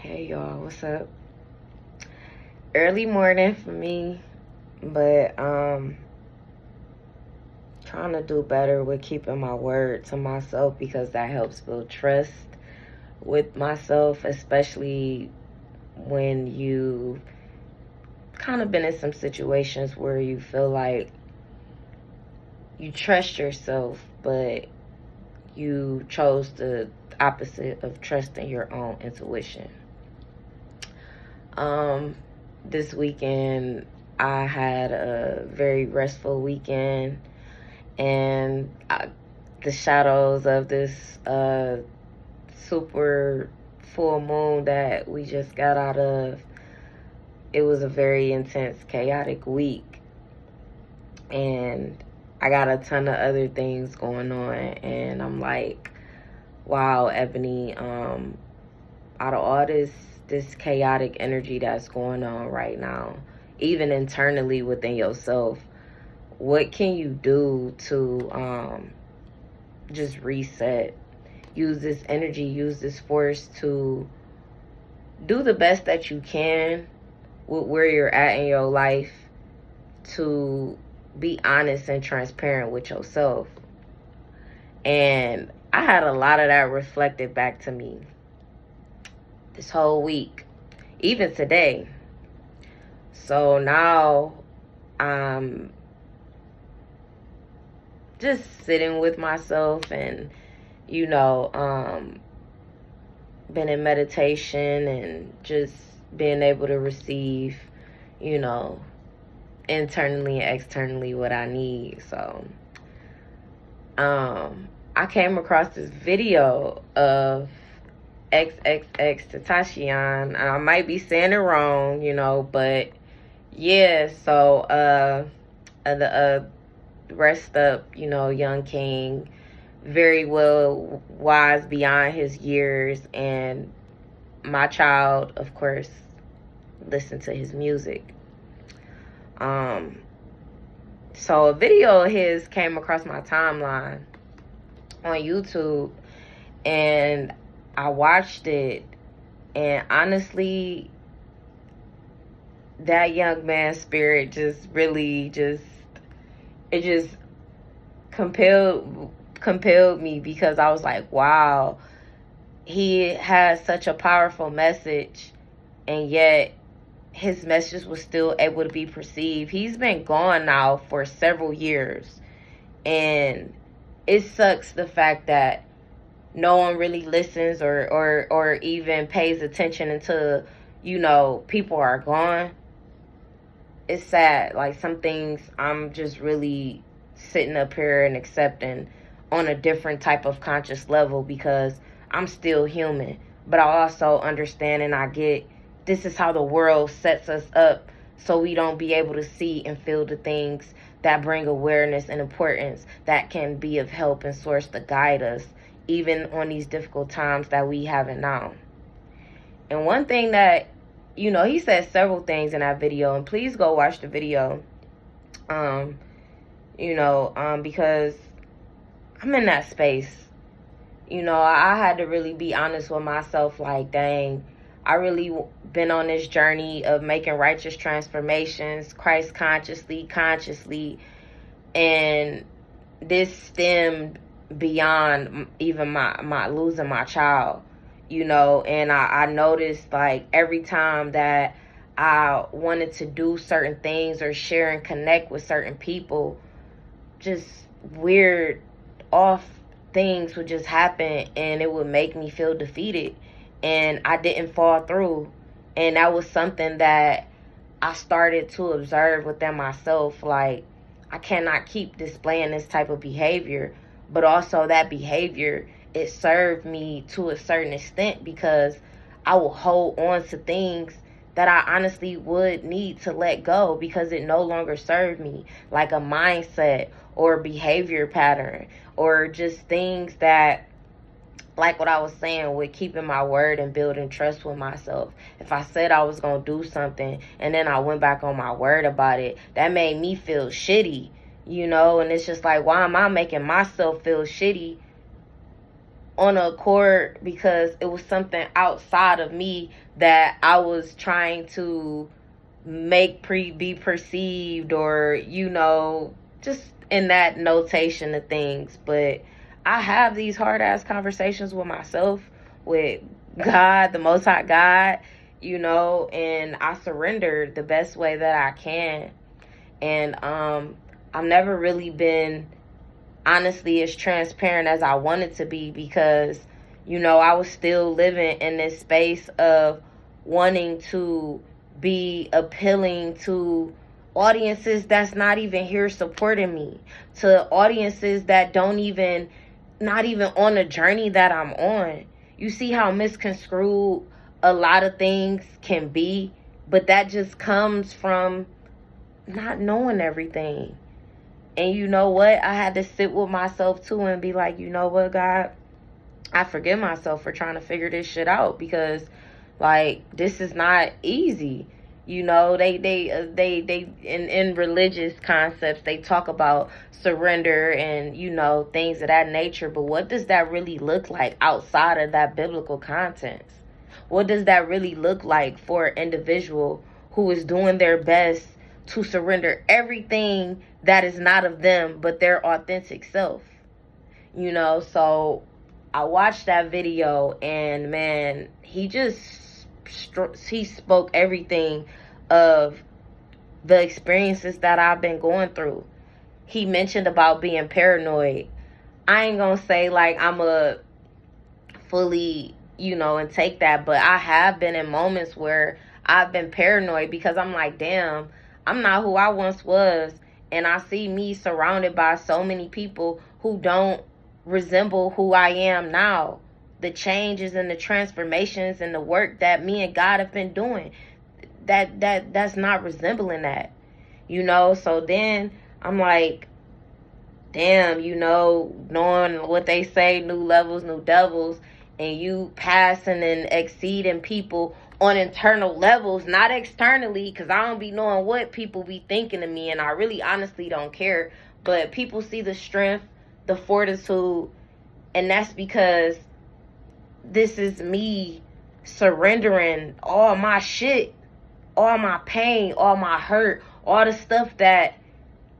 Hey y'all, what's up? Early morning for me, but trying to do better with keeping my word to myself because that helps build trust with myself, especially when you kind of been in some situations where you feel like you trust yourself, but you chose the opposite of trusting your own intuition. This weekend I had a very restful weekend, and the shadows of this super full moon that we just got out of, it was a very intense, chaotic week, and I got a ton of other things going on, and I'm like, wow, Ebony, out of all this chaotic energy that's going on right now, even internally within yourself, what can you do to just reset? Use this energy, use this force to do the best that you can with where you're at in your life, to be honest and transparent with yourself. And I had a lot of that reflected back to me this whole week, even today. So now I'm just sitting with myself and, been in meditation and just being able to receive, internally and externally what I need. So I came across this video of XXXTENTACION. I might be saying it wrong, but yeah, so the rest up, young king, very well wise beyond his years, and my child, of course, listened to his music. So a video of his came across my timeline on YouTube, and I watched it, and honestly, that young man's spirit just really it just compelled me, because I was like, wow, he has such a powerful message, and yet his message was still able to be perceived. He's been gone now for several years, and it sucks the fact that no one really listens or even pays attention until, people are gone. It's sad. Like, some things I'm just really sitting up here and accepting on a different type of conscious level, because I'm still human. But I also understand and I get this is how the world sets us up, so we don't be able to see and feel the things that bring awareness and importance that can be of help and source to guide us, even on these difficult times that we haven't now. And one thing that, he said several things in that video, and please go watch the video, because I'm in that space. I had to really be honest with myself, like, dang, I really been on this journey of making righteous transformations, Christ consciously, and this stemmed beyond even my losing my child, and I noticed, like, every time that I wanted to do certain things or share and connect with certain people, just weird off things would just happen, and it would make me feel defeated, and I didn't fall through. And that was something that I started to observe within myself. Like, I cannot keep displaying this type of behavior, but also that behavior, it served me to a certain extent, because I will hold on to things that I honestly would need to let go because it no longer served me, like a mindset or a behavior pattern, or just things that, like what I was saying with keeping my word and building trust with myself. If I said I was going to do something and then I went back on my word about it, that made me feel shitty, and it's just like, why am I making myself feel shitty on a accord because it was something outside of me that I was trying to be perceived, or just in that notation of things. But I have these hard ass conversations with myself, with God, the Most High God, and I surrender the best way that I can. And I've never really been, honestly, as transparent as I wanted to be, because I was still living in this space of wanting to be appealing to audiences that's not even here supporting me, to audiences that not even on the journey that I'm on. You see how misconstrued a lot of things can be, but that just comes from not knowing everything. And you know what? I had to sit with myself too and be like, you know what, God? I forgive myself for trying to figure this shit out, because this is not easy. They in religious concepts, they talk about surrender and things of that nature, but what does that really look like outside of that biblical context? What does that really look like for an individual who is doing their best to surrender everything that is not of them but their authentic self? So I watched that video, and man, he spoke everything of the experiences that I've been going through. He mentioned about being paranoid. I ain't gonna say I'm a fully, and take that, but I have been in moments where I've been paranoid, because I'm like, damn, I'm not who I once was, and I see me surrounded by so many people who don't resemble who I am now. The changes and the transformations and the work that me and God have been doing, that's not resembling that. So then I'm like, damn, knowing what they say, new levels, new devils, and you passing and exceeding people on internal levels, not externally, because I don't be knowing what people be thinking of me, and I really honestly don't care. But people see the strength, the fortitude, and that's because this is me surrendering all my shit, all my pain, all my hurt, all the stuff that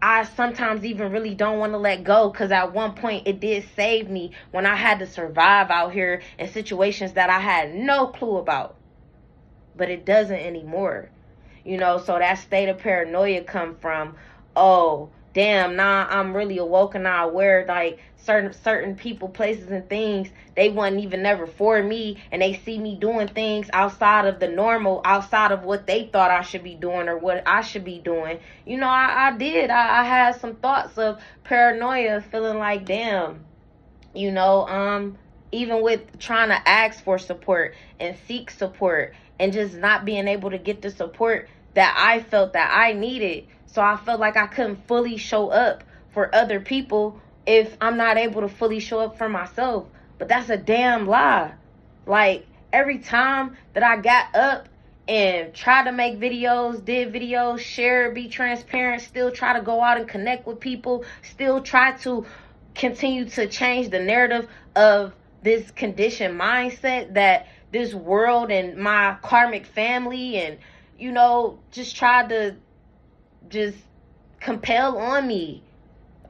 I sometimes even really don't want to let go, because at one point it did save me when I had to survive out here in situations that I had no clue about. But it doesn't anymore. So that state of paranoia come from, oh, damn, now I'm really awoke and now aware, certain people, places, and things, they wasn't even never for me, and they see me doing things outside of the normal, outside of what they thought I should be doing or what I should be doing. I had some thoughts of paranoia, feeling like, damn, even with trying to ask for support and seek support, and just not being able to get the support that I felt that I needed. So I felt like I couldn't fully show up for other people if I'm not able to fully show up for myself. But that's a damn lie. Every time that I got up and tried to make videos, did videos, share, be transparent, still try to go out and connect with people, still try to continue to change the narrative of this conditioned mindset that this world and my karmic family and, just tried to just compel on me.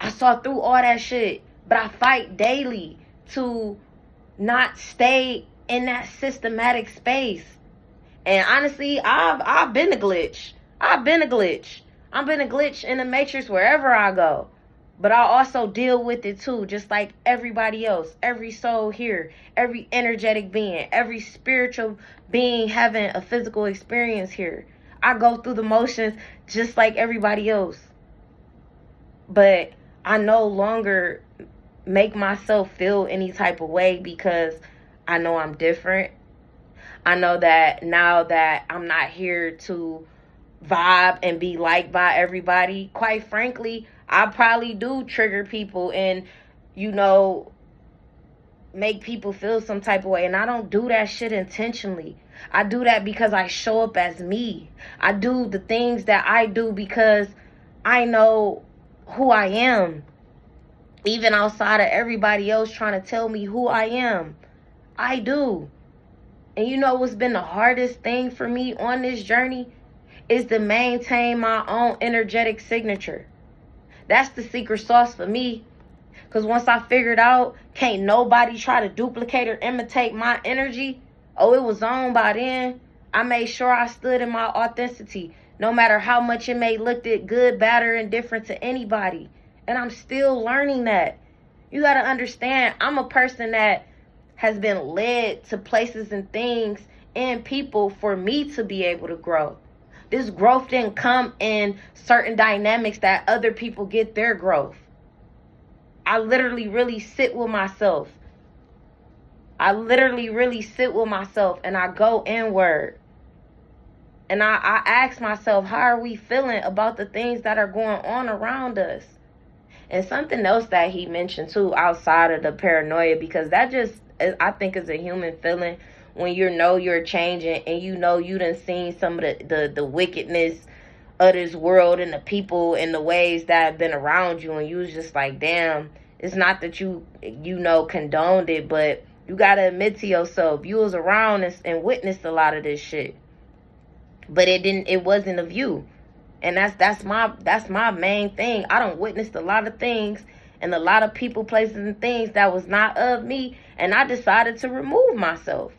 I saw through all that shit, but I fight daily to not stay in that systematic space. And honestly, I've been a glitch. I've been a glitch in the matrix wherever I go. But I also deal with it too, just like everybody else, every soul here, every energetic being, every spiritual being having a physical experience here. I go through the motions just like everybody else. But I no longer make myself feel any type of way, because I know I'm different. I know that now that I'm not here to vibe and be liked by everybody, quite frankly, I probably do trigger people and, make people feel some type of way. And I don't do that shit intentionally. I do that because I show up as me. I do the things that I do because I know who I am. Even outside of everybody else trying to tell me who I am. I do. And you know what's been the hardest thing for me on this journey? Is to maintain my own energetic signature. That's the secret sauce for me. Because once I figured out, can't nobody try to duplicate or imitate my energy. Oh, it was on by then. I made sure I stood in my authenticity. No matter how much it may look good, bad, or indifferent to anybody. And I'm still learning that. You got to understand, I'm a person that has been led to places and things and people for me to be able to grow. This growth didn't come in certain dynamics that other people get their growth. I literally really sit with myself. I literally really sit with myself and I go inward. And I ask myself, how are we feeling about the things that are going on around us? And something else that he mentioned too, outside of the paranoia, because that just, I think, is a human feeling when you know you're changing and you know you done seen some of the wickedness of this world and the people and the ways that have been around you, and you was just like, damn, it's not that you condoned it, but you gotta admit to yourself you was around and witnessed a lot of this shit, but it wasn't of you. And that's my main thing. I done witnessed a lot of things and a lot of people, places, and things that was not of me, and I decided to remove myself.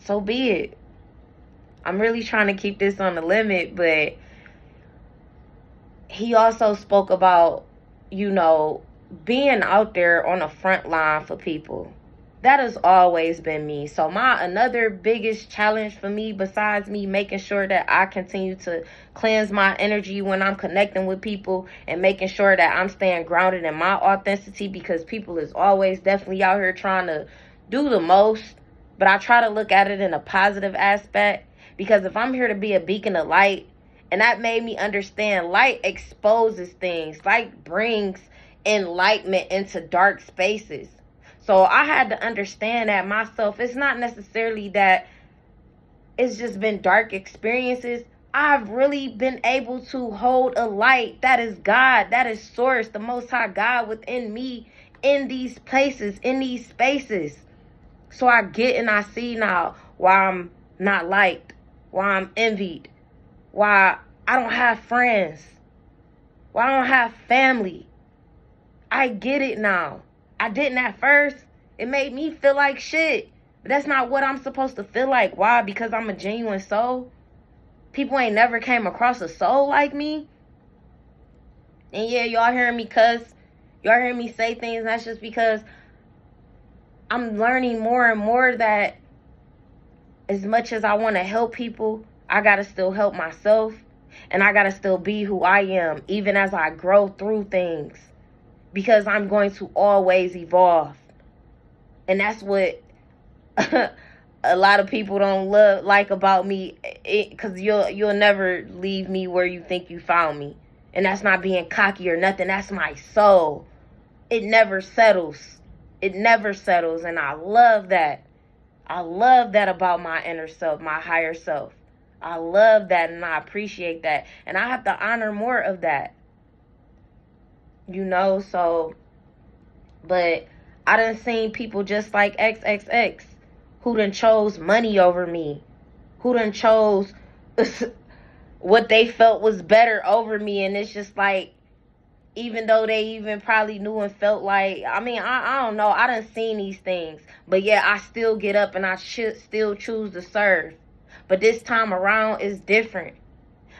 So be it. I'm really trying to keep this on the limit, but he also spoke about, being out there on the front line for people. That has always been me. So another biggest challenge for me, besides me making sure that I continue to cleanse my energy when I'm connecting with people and making sure that I'm staying grounded in my authenticity, because people is always definitely out here trying to do the most, but I try to look at it in a positive aspect, because if I'm here to be a beacon of light, and that made me understand light exposes things, light brings enlightenment into dark spaces. So I had to understand that myself. It's not necessarily that it's just been dark experiences. I've really been able to hold a light that is God, that is source, the most high God within me, in these places, in these spaces. So I get and I see now why I'm not liked, why I'm envied, why I don't have friends, why I don't have family. I get it now. I didn't at first. It made me feel like shit. But that's not what I'm supposed to feel like. Why? Because I'm a genuine soul. People ain't never came across a soul like me. And yeah, y'all hearing me cuss. Y'all hearing me say things. That's just because I'm learning more and more that as much as I want to help people, I got to still help myself. And I got to still be who I am, even as I grow through things. Because I'm going to always evolve. And that's what a lot of people don't like about me. Because you'll never leave me where you think you found me. And that's not being cocky or nothing. That's my soul. It never settles. It never settles. And I love that. I love that about my inner self, my higher self. I love that and I appreciate that. And I have to honor more of that. So, but I done seen people just like XXX who done chose money over me, who done chose what they felt was better over me. And it's just like, even though they even probably knew and felt like, I don't know, I done seen these things, but yeah, I still get up and I should still choose to serve. But this time around is different.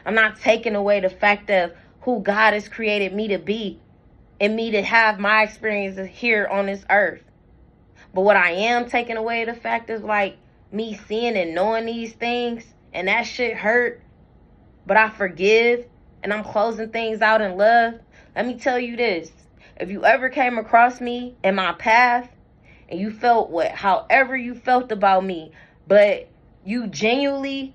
I'm not taking away the fact of who God has created me to be and me to have my experiences here on this earth. But what I am taking away the fact is like me seeing and knowing these things, and that shit hurt, but I forgive and I'm closing things out in love. Let me tell you this. If you ever came across me in my path and you felt however you felt about me, but you genuinely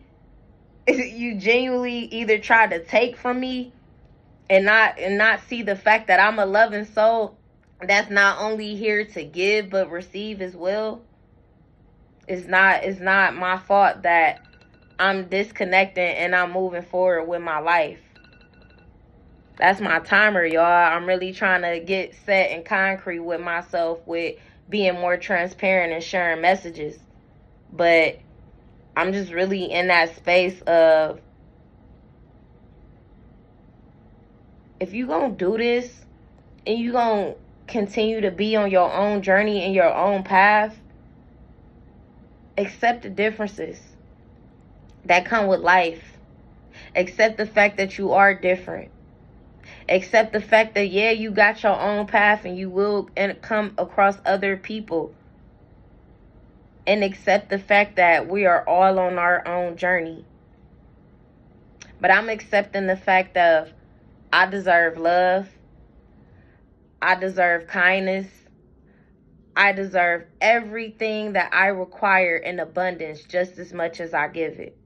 either tried to take from me and not see the fact that I'm a loving soul that's not only here to give but receive as well. It's not my fault that I'm disconnecting and I'm moving forward with my life. That's my timer, y'all. I'm really trying to get set and concrete with myself with being more transparent and sharing messages. But I'm just really in that space of, if you gonna do this and you gonna continue to be on your own journey and your own path, accept the differences that come with life. Accept the fact that you are different. Accept the fact that, yeah, you got your own path and you will come across other people. And accept the fact that we are all on our own journey. But I'm accepting the fact of, I deserve love. I deserve kindness. I deserve everything that I require in abundance just as much as I give it.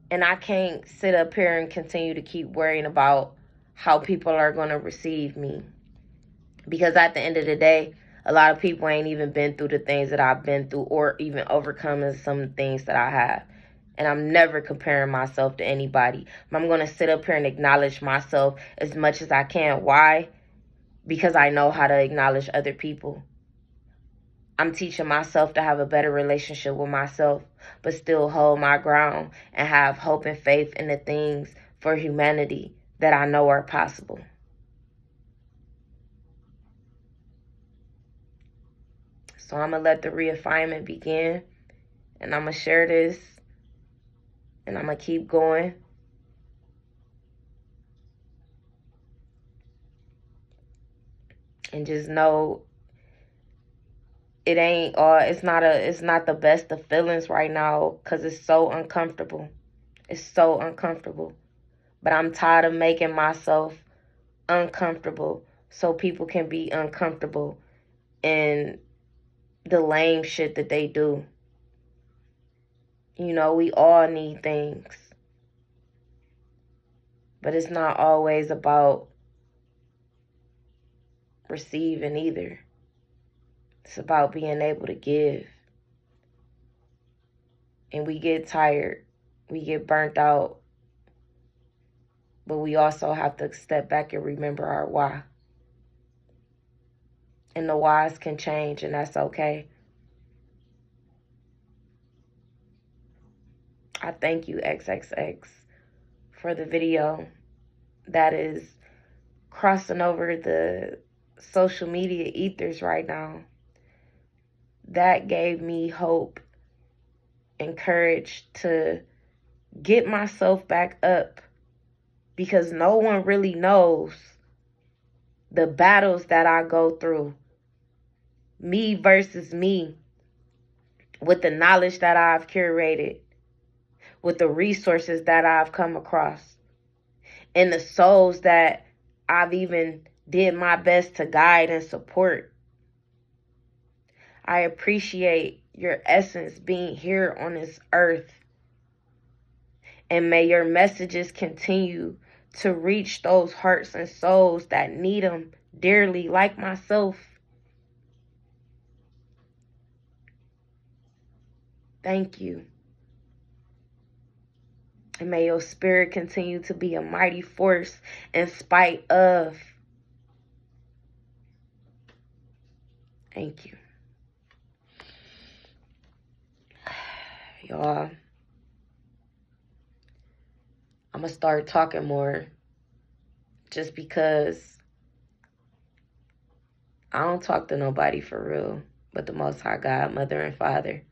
And I can't sit up here and continue to keep worrying about how people are going to receive me. Because at the end of the day, a lot of people ain't even been through the things that I've been through, or even overcoming some things that I have. And I'm never comparing myself to anybody. I'm going to sit up here and acknowledge myself as much as I can. Why? Because I know how to acknowledge other people. I'm teaching myself to have a better relationship with myself, but still hold my ground and have hope and faith in the things for humanity that I know are possible. So I'm going to let the refinement begin, and I'm going to share this, and I'm going to keep going. And just know, it's not the best of feelings right now, because it's so uncomfortable. It's so uncomfortable. But I'm tired of making myself uncomfortable so people can be uncomfortable in the lame shit that they do. You know, we all need things. But it's not always about receiving either. It's about being able to give. And we get tired. We get burnt out. But we also have to step back and remember our why. And the whys can change, and that's okay. I thank you, XXX, for the video that is crossing over the social media ethers right now. That gave me hope and courage to get myself back up, because no one really knows the battles that I go through. Me versus me, with the knowledge that I've curated, with the resources that I've come across, and the souls that I've even did my best to guide and support. I appreciate your essence being here on this earth. And may your messages continue to reach those hearts and souls that need them dearly, like myself. Thank you. And may your spirit continue to be a mighty force in spite of. Thank you. Y'all, I'm going to start talking more, just because I don't talk to nobody for real but the Most High God, Mother, and Father.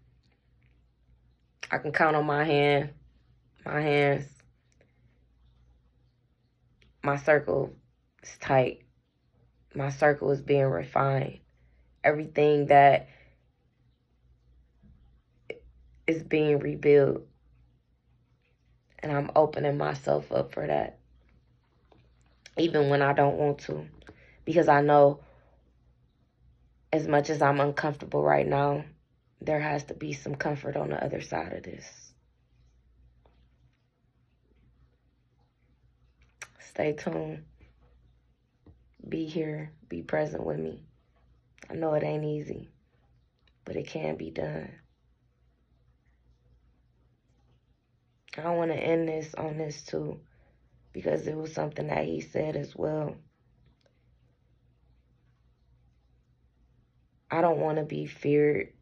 I can count on my hands. My circle is tight. My circle is being refined. Everything that is being rebuilt. And I'm opening myself up for that. Even when I don't want to. Because I know, as much as I'm uncomfortable right now, there has to be some comfort on the other side of this. Stay tuned. Be here. Be present with me. I know it ain't easy, but it can be done. I want to end this on this too, because it was something that he said as well. I don't want to be feared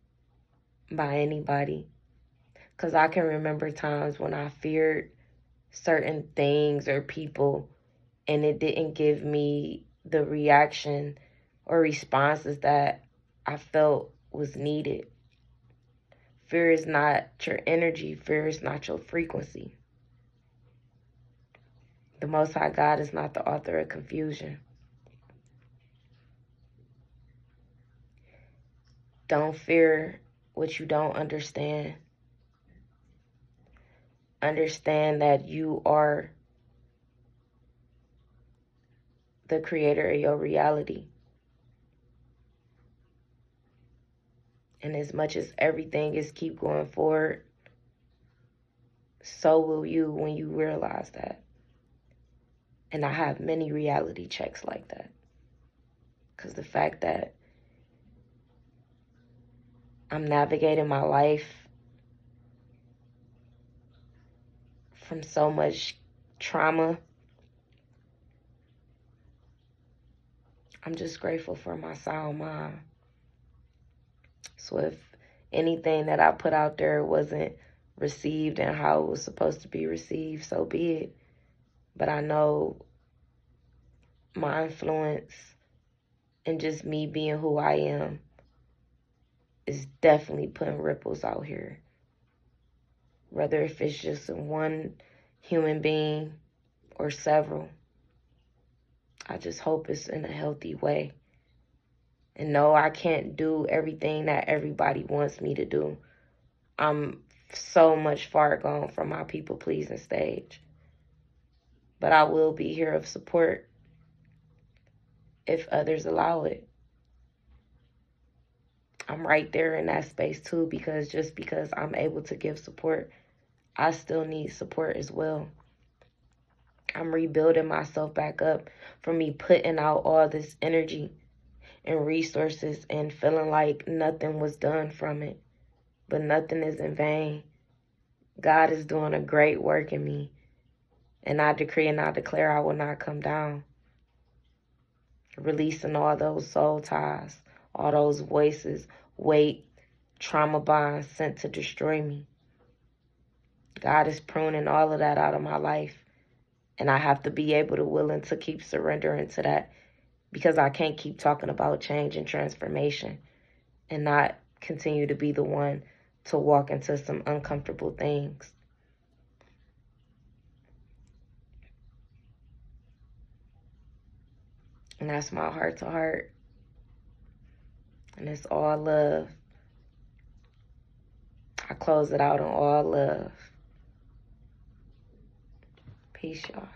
by anybody, because I can remember times when I feared certain things or people and it didn't give me the reaction or responses that I felt was needed. Fear is not your energy. Fear is not your frequency. The Most High God is not the author of confusion. Don't fear what you don't understand. Understand that you are the creator of your reality. And as much as everything is keep going forward, so will you when you realize that. And I have many reality checks like that. Because the fact that I'm navigating my life from so much trauma, I'm just grateful for my sound mind. So if anything that I put out there wasn't received and how it was supposed to be received, so be it. But I know my influence and just me being who I am is definitely putting ripples out here. Whether if it's just one human being or several. I just hope it's in a healthy way. And no, I can't do everything that everybody wants me to do. I'm so much far gone from my people-pleasing stage. But I will be here of support if others allow it. I'm right there in that space too, because just because I'm able to give support, I still need support as well. I'm rebuilding myself back up from me putting out all this energy and resources and feeling like nothing was done from it. But nothing is in vain. God is doing a great work in me. And I decree and I declare I will not come down. Releasing all those soul ties, all those voices, weight, trauma bonds sent to destroy me. God is pruning all of that out of my life. And I have to be able to willing to keep surrendering to that, because I can't keep talking about change and transformation and not continue to be the one to walk into some uncomfortable things. And that's my heart to heart. And it's all love. I close it out on all love. Peace, y'all.